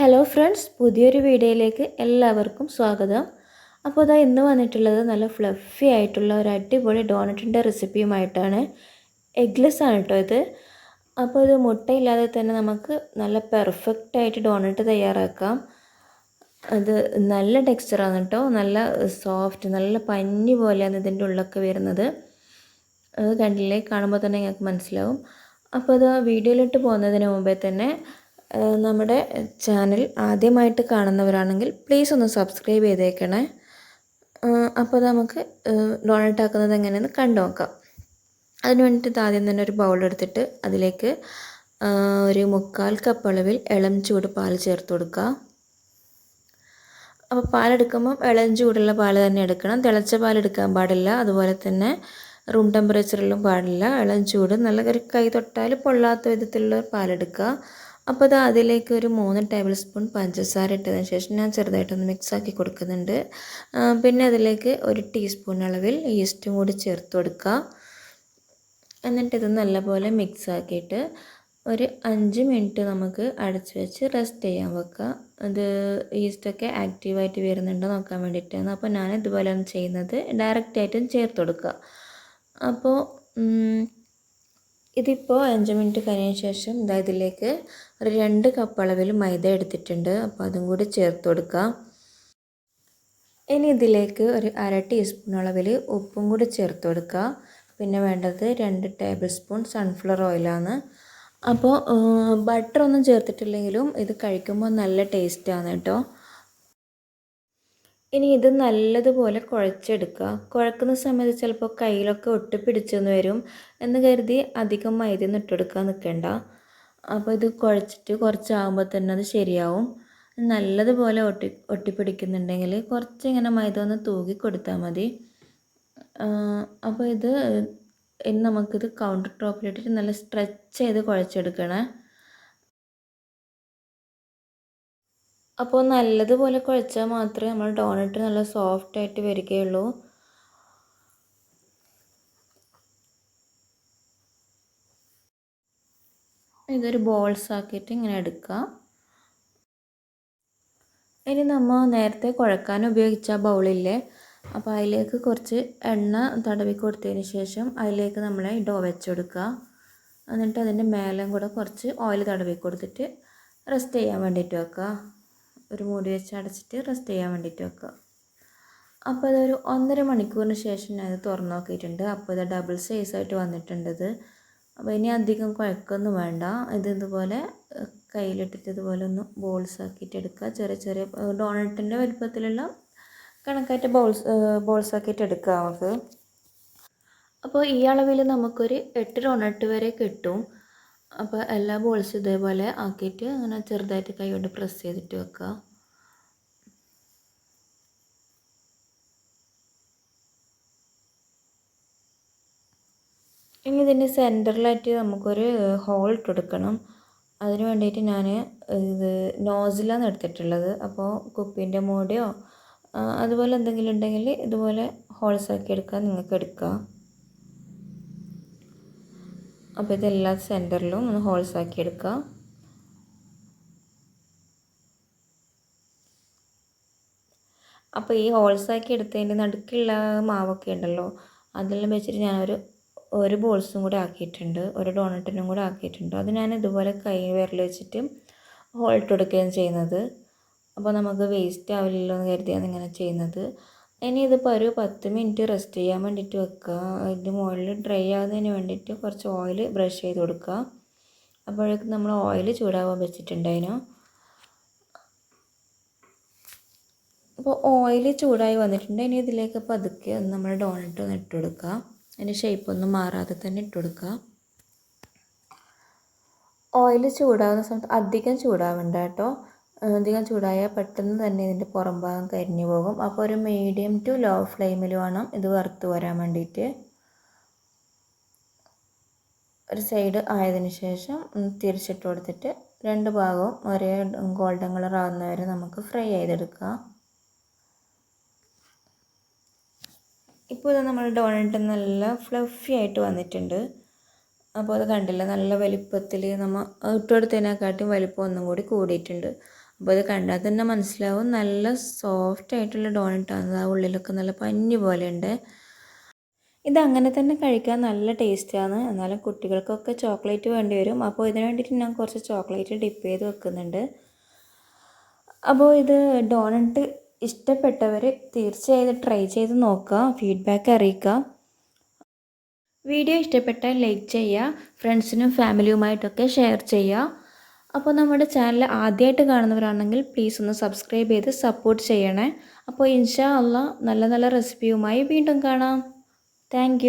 Hello friends, പുതിയൊരു വീഡിയോയിലേക്ക് എല്ലാവർക്കും സ്വാഗതം. അപ്പോൾ ഇതാ ഇന്ന് വന്നിട്ടുള്ളത് നല്ല ഫ്ലഫി ആയിട്ടുള്ള ഒരു അടിപൊളി ഡോണറ്റിൻ്റെ റെസിപ്പിയുമായിട്ടാണ്. എഗ്ലെസ് ആണ് കേട്ടോ ഇത്. അപ്പോൾ ഇത് മുട്ടയില്ലാതെ തന്നെ നമുക്ക് നല്ല പെർഫെക്റ്റായിട്ട് ഡോണറ്റ് തയ്യാറാക്കാം. അത് നല്ല ടെക്സ്ചറാണ് കേട്ടോ, നല്ല സോഫ്റ്റ്, നല്ല പഞ്ഞി പോലെയാണ് ഇതിൻ്റെ ഉള്ളൊക്കെ വരുന്നത്. അത് കണ്ടില്ലേ, കാണുമ്പോൾ തന്നെ ഞങ്ങൾക്ക് മനസ്സിലാവും. അപ്പോൾ അത് വീഡിയോയിലിട്ട് പോകുന്നതിന് മുമ്പേ തന്നെ നമ്മുടെ ചാനൽ ആദ്യമായിട്ട് കാണുന്നവരാണെങ്കിൽ പ്ലീസ് ഒന്ന് സബ്സ്ക്രൈബ് ചെയ്തേക്കണേ. അപ്പോൾ നമുക്ക് ഡോണറ്റ് ആക്കുന്നത് എങ്ങനെയെന്ന് കണ്ടു നോക്കാം. അതിന് വേണ്ടിയിട്ട് ആദ്യം തന്നെ ഒരു ബൗൾ എടുത്തിട്ട് അതിലേക്ക് ഒരു 3/4 കപ്പ് അളവിൽ ഇളം ചൂട് പാൽ ചേർത്ത് കൊടുക്കുക. അപ്പോൾ പാലെടുക്കുമ്പം ഇളം ചൂടുള്ള പാൽ തന്നെ എടുക്കണം, തിളച്ച പാൽ എടുക്കാൻ പാടില്ല. അതുപോലെ തന്നെ റൂം ടെമ്പറേച്ചറിലും പാടില്ല. ഇളം ചൂട്, നല്ല ഒരു കൈ തൊട്ടാൽ പൊള്ളാത്ത വിധത്തിലുള്ള പാലെടുക്കുക. അപ്പോൾ അത് അതിലേക്ക് ഒരു 3 ടേബിൾ സ്പൂൺ പഞ്ചസാര ഇട്ടതിന് ശേഷം ഞാൻ ചെറുതായിട്ടൊന്ന് മിക്സാക്കി കൊടുക്കുന്നുണ്ട്. പിന്നെ അതിലേക്ക് 1 ടീസ്പൂൺ അളവിൽ ഈസ്റ്റും കൂടി ചേർത്ത് കൊടുക്കുക. എന്നിട്ടിത് നല്ലപോലെ മിക്സാക്കിയിട്ട് ഒരു 5 മിനിറ്റ് നമുക്ക് അടച്ചു വെച്ച് റെസ്റ്റ് ചെയ്യാൻ വെക്കുക. അത് ഈസ്റ്റൊക്കെ ആക്റ്റീവായിട്ട് വരുന്നുണ്ടോ നോക്കാൻ വേണ്ടിയിട്ടാണ്. അപ്പോൾ ഞാൻ ഇതുപോലെയാണ് ചെയ്യുന്നത്, ഡയറക്റ്റായിട്ടും ചേർത്ത് കൊടുക്കുക. അപ്പോൾ ഇതിപ്പോൾ 5 മിനിറ്റ് കഴിഞ്ഞ ശേഷം ഇതിലേക്ക് ഒരു 2 കപ്പ് അളവിൽ മൈദ എടുത്തിട്ടുണ്ട്. അപ്പോൾ അതും കൂടി ചേർത്ത് കൊടുക്കുക. ഇനി ഇതിലേക്ക് ഒരു 1/2 ടീസ്പൂൺ അളവിൽ ഉപ്പും കൂടി ചേർത്ത് കൊടുക്കുക. പിന്നെ വേണ്ടത് 2 ടേബിൾ സ്പൂൺ സൺഫ്ലവർ ഓയിലാണ്. അപ്പോൾ ബട്ടറൊന്നും ചേർത്തിട്ടില്ലെങ്കിലും ഇത് കഴിക്കുമ്പോൾ നല്ല ടേസ്റ്റാണ് കേട്ടോ. ഇനി ഇത് നല്ലതുപോലെ കുഴച്ചെടുക്കുക. കുഴക്കുന്ന സമയത്ത് ചിലപ്പോൾ കയ്യിലൊക്കെ ഒട്ടിപ്പിടിച്ചെന്ന് വരും എന്ന് കരുതി അധികം മൈദയൊന്നും ഇട്ടെടുക്കാൻ നിൽക്കണ്ട. അപ്പോൾ ഇത് കുഴച്ചിട്ട് കുറച്ചാകുമ്പോൾ തന്നെ അത് ശരിയാവും. നല്ലതുപോലെ ഒട്ടിപ്പിടിക്കുന്നുണ്ടെങ്കിൽ കുറച്ചിങ്ങനെ മൈദ ഒന്ന് തൂക്കി കൊടുത്താൽ മതി. അപ്പോൾ ഇനി നമുക്കിത് കൗണ്ടർ ടോപ്പിലിട്ടിട്ട് നല്ല സ്ട്രെച്ച് ചെയ്ത് കുഴച്ചെടുക്കണേ. അപ്പോൾ നല്ലതുപോലെ കുഴച്ചാൽ മാത്രമേ നമ്മൾ ഡോണറ്റ് നല്ല സോഫ്റ്റായിട്ട് വരികയുള്ളൂ. ഇതൊരു ബോൾസ് ആക്കിയിട്ട് ഇങ്ങനെ എടുക്കുക. ഇനി നമ്മൾ നേരത്തെ കുഴക്കാൻ ഉപയോഗിച്ച ബൗളില്ലേ, അപ്പോൾ അതിലേക്ക് കുറച്ച് എണ്ണ തടവി കൊടുത്തതിന് ശേഷം അതിലേക്ക് നമ്മൾ ഡോ വെച്ചെടുക്കുക. എന്നിട്ട് അതിൻ്റെ മേലെ കൂടെ കുറച്ച് ഓയിൽ തടവി കൊടുത്തിട്ട് റെസ്റ്റ് ചെയ്യാൻ വേണ്ടിയിട്ട് വെക്കുക. ഒരു മൂടി വെച്ച് അടച്ചിട്ട് റെസ്റ്റ് ചെയ്യാൻ വേണ്ടിയിട്ട് വെക്കുക. അപ്പോൾ അതൊരു 1.5 മണിക്കൂറിന് ശേഷം ഞാൻ ഇത് തുറന്ന് നോക്കിയിട്ടുണ്ട്. അപ്പോൾ ഇത് ഡബിൾ സൈസായിട്ട് വന്നിട്ടുണ്ട്. അപ്പോൾ ഇനി അധികം കുഴക്കൊന്നും വേണ്ട. ഇതുപോലെ കയ്യിലിട്ടിട്ട് ഇതുപോലെ ഒന്ന് ബോൾസ് ആക്കിയിട്ട് എടുക്കുക. ചെറിയ ചെറിയ ഡോണറ്റിൻ്റെ വലുപ്പത്തിലുള്ള കണക്കായിട്ട് ബോൾസ് ആക്കിയിട്ട് എടുക്കുക നമുക്ക്. അപ്പോൾ ഈ അളവിൽ നമുക്കൊരു 8 ഡോണറ്റ് വരെ കിട്ടും. അപ്പോൾ എല്ലാ ബോൾസും ഇതേപോലെ ആക്കിയിട്ട് അങ്ങനെ ചെറുതായിട്ട് കൈ കൊണ്ട് പ്രസ് ചെയ്തിട്ട് വെക്കുക. ഇനി ഇതിൻ്റെ സെൻറ്ററിലായിട്ട് നമുക്കൊരു ഹോൾ ഇട്ട് കൊടുക്കണം. അതിന് വേണ്ടിയിട്ട് ഞാൻ ഇത് നോസിലാണ് എടുത്തിട്ടുള്ളത്. അപ്പോൾ കുപ്പീൻ്റെ മൂടിയോ അതുപോലെ എന്തെങ്കിലും ഉണ്ടെങ്കിൽ ഇതുപോലെ ഹോൾസ് ആക്കി എടുക്കാൻ നിങ്ങൾക്ക് എടുക്കുക. അപ്പോൾ ഇതെല്ലാ സെൻറ്ററിലും ഒന്ന് ഹോൾസ് ആക്കി എടുക്കുക. അപ്പോൾ ഈ ഹോൾസ് ആക്കി എടുത്തതിൻ്റെ നടുക്കുള്ള മാവൊക്കെ ഉണ്ടല്ലോ, അതെല്ലാം വെച്ചിട്ട് ഒരു ബോൾസും കൂടെ ആക്കിയിട്ടുണ്ട്, ഒരു ഡോണറ്റിനും കൂടെ ആക്കിയിട്ടുണ്ട്. അത് ഞാൻ ഇതുപോലെ കൈ വിരൽ വെച്ചിട്ട് ഹോൾട്ട് കൊടുക്കുകയും ചെയ്യുന്നത്. അപ്പോൾ നമുക്ക് വേസ്റ്റ് ആവില്ലല്ലോ എന്ന് കരുതിയാണ് ഇങ്ങനെ ചെയ്യുന്നത്. ഇനി ഇതിപ്പോൾ ഒരു 10 മിനിറ്റ് റെസ്റ്റ് ചെയ്യാൻ വേണ്ടിയിട്ട് വെക്കുക. അതിൻ്റെ മുകളിൽ ഡ്രൈ ആകുന്നതിന് വേണ്ടിയിട്ട് കുറച്ച് ഓയിൽ ബ്രഷ് ചെയ്ത് കൊടുക്കുക. അപ്പോഴേക്കും നമ്മൾ ഓയിൽ ചൂടാവാൻ വെച്ചിട്ടുണ്ടായിരുന്നു. അപ്പോൾ ഓയിൽ ചൂടായി വന്നിട്ടുണ്ട്. ഇനി ഇതിലേക്ക് പതുക്കെ നമ്മൾ ഡോണറ്റ് ഒന്ന് ഇട്ട് കൊടുക്കുക. അതിൻ്റെ ഷേപ്പൊന്നും മാറാതെ തന്നെ ഇട്ട് കൊടുക്കുക. ഓയിൽ ചൂടാകുന്ന സമയത്ത് അധികം ചൂടാവണ്ട കേട്ടോ. അധികം ചൂടായാൽ പെട്ടെന്ന് തന്നെ ഇതിൻ്റെ പുറം ഭാഗം കരിഞ്ഞു പോകും. അപ്പോൾ ഒരു മീഡിയം ടു ലോ ഫ്ലെയിമിൽ വേണം ഇത് വറുത്ത് വരാൻ വേണ്ടിയിട്ട്. ഒരു സൈഡ് ആയതിനു ശേഷം തിരിച്ചിട്ട് കൊടുത്തിട്ട് 2 ഭാഗവും ഒരേ ഗോൾഡൻ കളർ ആകുന്നവരെ നമുക്ക് ഫ്രൈ ചെയ്തെടുക്കാം. ഇപ്പോൾ ഇത് നമ്മുടെ ഡോണറ്റ് നല്ല ഫ്ലഫി ആയിട്ട് വന്നിട്ടുണ്ട്. അപ്പോൾ അത് കണ്ടില്ല, നല്ല വലിപ്പത്തിൽ നമ്മൾ ഇട്ടുകൊടുത്തതിനെക്കാട്ടും വലിപ്പം ഒന്നും കൂടി കൂടിയിട്ടുണ്ട്. അപ്പോൾ ഇത് കണ്ടാൽ തന്നെ മനസ്സിലാവും നല്ല സോഫ്റ്റ് ആയിട്ടുള്ള ഡോണറ്റാണ്. ആ ഉള്ളിലൊക്കെ നല്ല പഞ്ഞി പോലെ ഉണ്ട്. ഇതങ്ങനെ തന്നെ കഴിക്കാൻ നല്ല ടേസ്റ്റാണ്. എന്നാലും കുട്ടികൾക്കൊക്കെ ചോക്ലേറ്റ് വേണ്ടി വരും. അപ്പോൾ ഇതിന് വേണ്ടിയിട്ട് ഞാൻ കുറച്ച് ചോക്ലേറ്റ് ഡിപ്പ് ചെയ്ത് വെക്കുന്നുണ്ട്. അപ്പോൾ ഇത് ഡോണറ്റ് ഇഷ്ടപ്പെട്ടവർ തീർച്ചയായും ട്രൈ ചെയ്ത് നോക്കുക, ഫീഡ്ബാക്ക് അറിയിക്കുക. വീഡിയോ ഇഷ്ടപ്പെട്ടാൽ ലൈക്ക് ചെയ്യുക, ഫ്രണ്ട്സിനും ഫാമിലിയുമായിട്ടൊക്കെ ഷെയർ ചെയ്യുക. അപ്പോൾ നമ്മുടെ ചാനൽ ആദ്യമായിട്ട് കാണുന്നവരാണെങ്കിൽ പ്ലീസ് ഒന്ന് സബ്സ്ക്രൈബ് ചെയ്ത് സപ്പോർട്ട് ചെയ്യണേ. അപ്പോൾ ഇൻഷാ അള്ളാ നല്ല നല്ല റെസിപ്പിയുമായി വീണ്ടും കാണാം. താങ്ക്